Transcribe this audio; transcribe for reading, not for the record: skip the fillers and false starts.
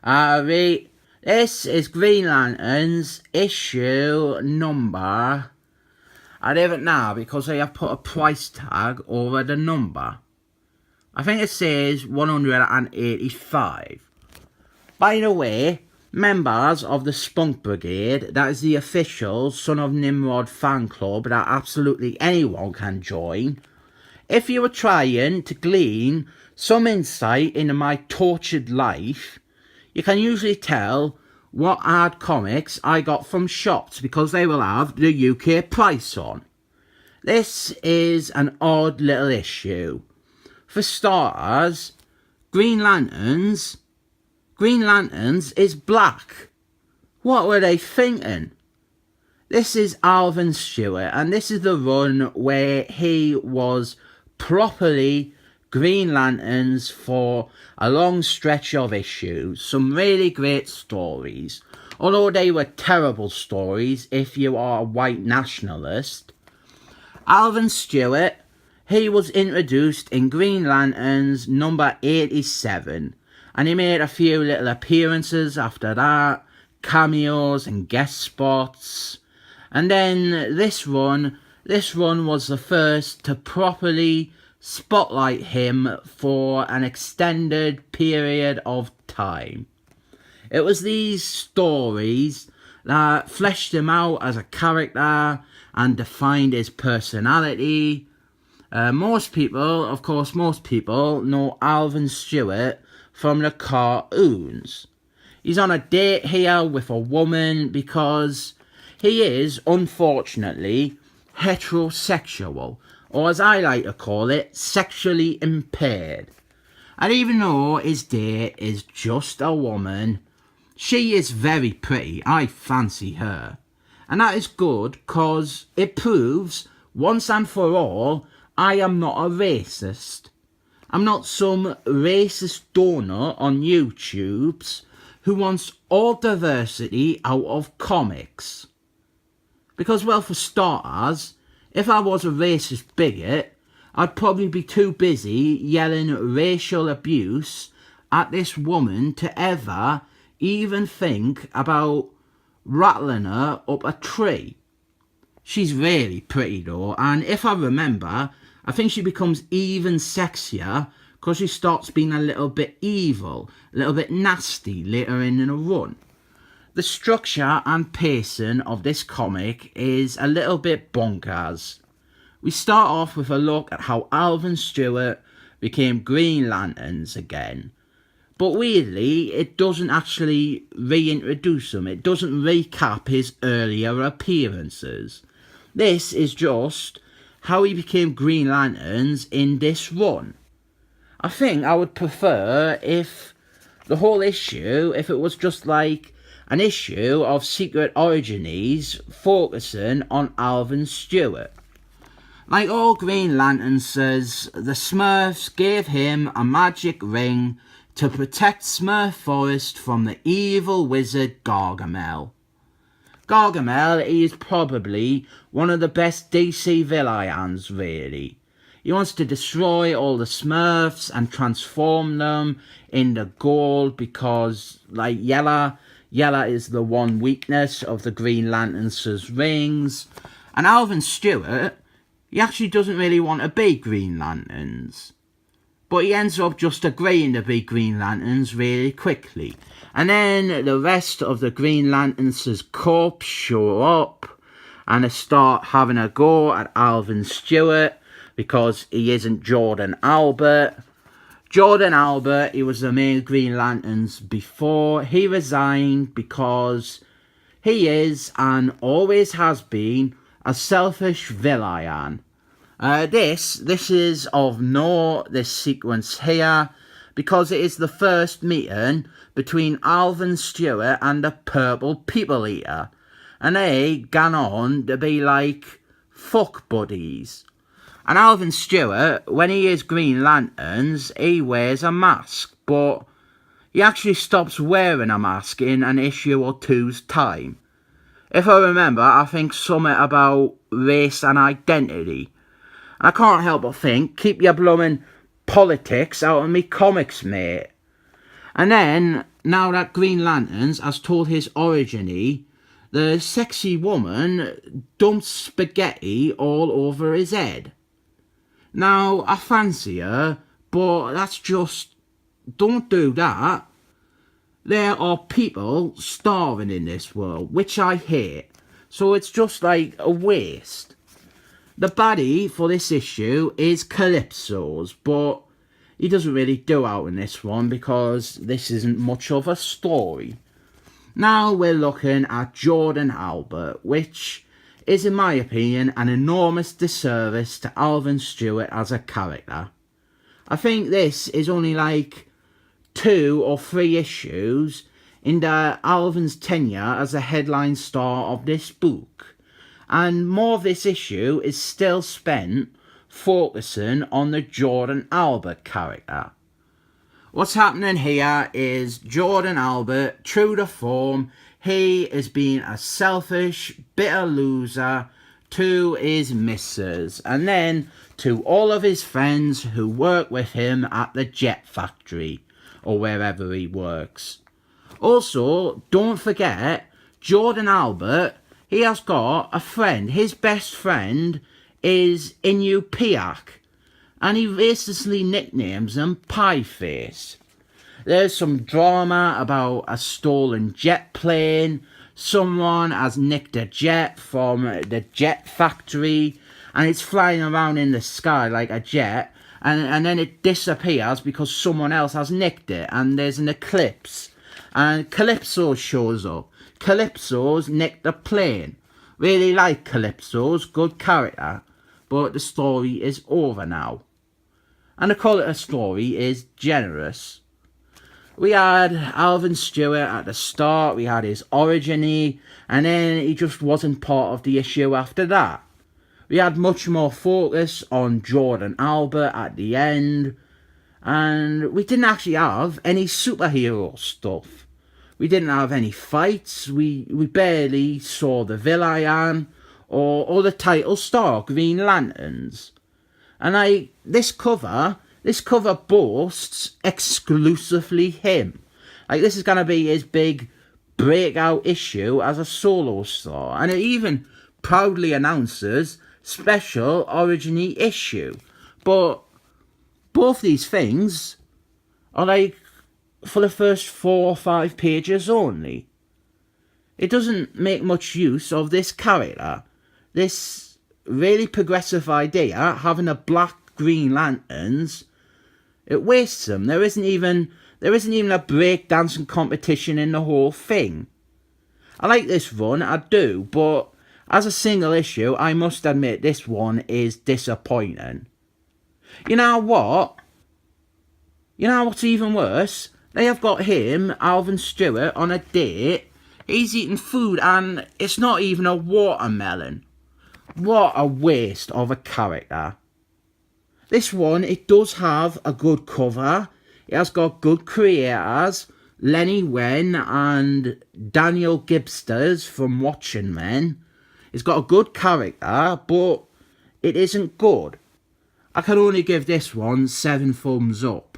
Right, this is Green Lantern's issue number. I have it now because I have put a price tag over the number. I think it says 185. By the way, members of the Spunk Brigade, that is the official Son of Nimrod fan club that absolutely anyone can join. If you were trying to glean some insight into my tortured life, you can usually tell what hard comics I got from shops because they will have the UK price on. This is an odd little issue. For starters, Green Lanterns is black. What were they thinking? This is Alvin Stewart, and this is the run where he was properly Green Lanterns for a long stretch of issues. Some really great stories, although they were terrible stories if you are a white nationalist. Alvin Stewart, he was introduced in Green Lanterns number 87, and he made a few little appearances after that, cameos and guest spots. And then this run was the first to properly spotlight him for an extended period of time. It was these stories that fleshed him out as a character and defined his personality. Most people know Alvin Stewart from the cartoons. He's on a date here with a woman because he is, unfortunately, heterosexual, or as I like to call it, sexually impaired. And even though his date is just a woman, she is very pretty. I fancy her. And that is good because it proves, once and for all, I am not a racist. I'm not some racist donor on YouTube's who wants all diversity out of comics. Because, well, for starters, if I was a racist bigot, I'd probably be too busy yelling racial abuse at this woman to ever even think about rattling her up a tree. She's really pretty though, and if I remember, I think she becomes even sexier because she starts being a little bit evil, a little bit nasty later in the run. The structure and pacing of this comic is a little bit bonkers. We start off with a look at how Alvin Stewart became Green Lanterns again. But weirdly, it doesn't actually reintroduce him. It doesn't recap his earlier appearances. This is just how he became Green Lanterns in this run. I think I would prefer if the whole issue, if it was just like an issue of Secret Origins focusing on Alvin Stewart. Like all Green Lanterns says, the Smurfs gave him a magic ring to protect Smurf Forest from the evil wizard Gargamel. Gargamel is probably one of the best DC villains, really. He wants to destroy all the Smurfs and transform them into gold because, like, yellow is the one weakness of the Green Lanterns' rings. And Alvin Stewart, he actually doesn't really want to be Green Lanterns. But he ends up just agreeing to be Green Lanterns really quickly. And then the rest of the Green Lanterns' corps show up and they start having a go at Alvin Stewart because he isn't Jordan Albert. Jordan Albert, he was the main Green Lanterns before. He resigned because he is and always has been a selfish villain. This is of note, this sequence here, because it is the first meeting between Alvin Stewart and the Purple People Eater. And they gone on to be like fuck buddies. And Alvin Stewart, when he is Green Lanterns, he wears a mask, but he actually stops wearing a mask in an issue or two's time. If I remember, I think something about race and identity. I can't help but think, keep your blooming politics out of me comics, mate. And then now that Green Lanterns has told his origin, the sexy woman dumps spaghetti all over his head. Now, I fancy her, but that's just... don't do that. There are people starving in this world, which I hate. So it's just like a waste. The baddie for this issue is Calypso's, but he doesn't really do out in this one because this isn't much of a story. Now we're looking at Jordan Albert, which is in my opinion an enormous disservice to Alvin Stewart as a character. I think this is only like 2 or 3 issues into Alvin's tenure as the headline star of this book, and more of this issue is still spent focusing on the Jordan Albert character. What's happening here is Jordan Albert, true to form, he is being a selfish, bitter loser to his missus, and then to all of his friends who work with him at the jet factory, or wherever he works. Also, don't forget, Jordan Albert, he has got a friend. His best friend is Inu Piak, and he racistly nicknames him Pie Face. There's some drama about a stolen jet plane. Someone has nicked a jet from the jet factory, and it's flying around in the sky like a jet, and then it disappears because someone else has nicked it, and there's an eclipse. And Calypso shows up. Calypso's nicked the plane. Really like Calypso's, good character. But the story is over now. And to call it a story is generous. We had Alvin Stewart at the start, we had his origin, and then he just wasn't part of the issue after that. We had much more focus on Jordan Albert at the end, and we didn't actually have any superhero stuff. We didn't have any fights, we barely saw the villain or the title star, Green Lanterns. And this cover boasts exclusively him. Like, this is going to be his big breakout issue as a solo star. And it even proudly announces special origin issue. But both these things are like for the first 4 or 5 pages only. It doesn't make much use of this character. This really progressive idea, having a black Green Lanterns, it wastes them. There isn't even a breakdancing competition in the whole thing. I like this run, I do, but as a single issue, I must admit this one is disappointing. You know what? You know what's even worse? They have got him, Alvin Stewart, on a date. He's eating food and it's not even a watermelon. What a waste of a character. This one, it does have a good cover. It has got good creators, Lenny Wein and Daniel Gibbons from Watching Men. It's got a good character, but it isn't good. I can only give this one 7 thumbs up.